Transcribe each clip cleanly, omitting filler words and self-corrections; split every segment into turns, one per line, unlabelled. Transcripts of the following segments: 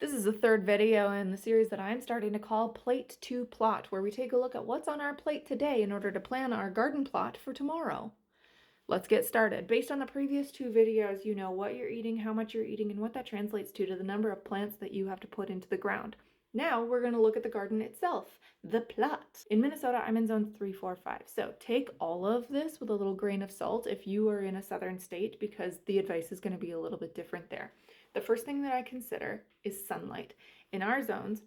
This is the third video in the series that I'm starting to call Plate to Plot, where we take a look at what's on our plate today in order to plan our garden plot for tomorrow. Let's get started. Based on the previous two videos, you know what you're eating, how much you're eating, and what that translates to the number of plants that you have to put into the ground. Now we're going to look at the garden itself, the plot. In Minnesota, I'm in zone 3, 4, 5. So take all of this with a little grain of salt if you are in a southern state, because the advice is going to be a little bit different there. The first thing that I consider is sunlight. In our zones,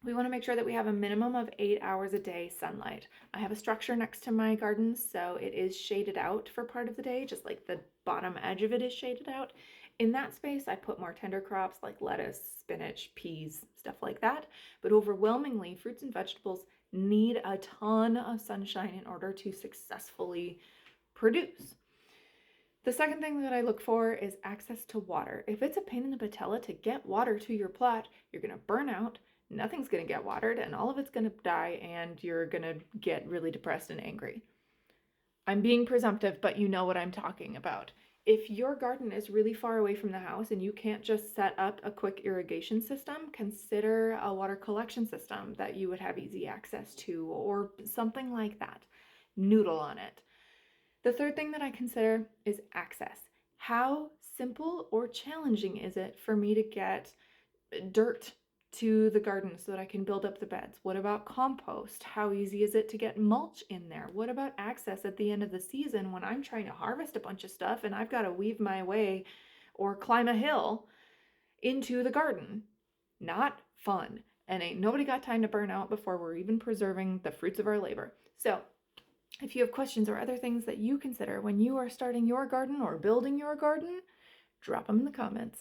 we want to make sure that we have a minimum of 8 hours a day sunlight. I have a structure next to my garden, so it is shaded out for part of the day, just like the bottom edge of it is shaded out. In that space, I put more tender crops like lettuce, spinach, peas, stuff like that. But overwhelmingly, fruits and vegetables need a ton of sunshine in order to successfully produce. The second thing that I look for is access to water. If it's a pain in the patella to get water to your plot, you're going to burn out, nothing's going to get watered, and all of it's going to die, and you're going to get really depressed and angry. I'm being presumptive, but you know what I'm talking about. If your garden is really far away from the house and you can't just set up a quick irrigation system, consider a water collection system that you would have easy access to, or something like that. Noodle on it. The third thing that I consider is access. How simple or challenging is it for me to get dirt to the garden so that I can build up the beds? What about compost? How easy is it to get mulch in there? What about access at the end of the season when I'm trying to harvest a bunch of stuff and I've got to weave my way or climb a hill into the garden? Not fun. And ain't nobody got time to burn out before we're even preserving the fruits of our labor. So if you have questions or other things that you consider when you are starting your garden or building your garden, drop them in the comments.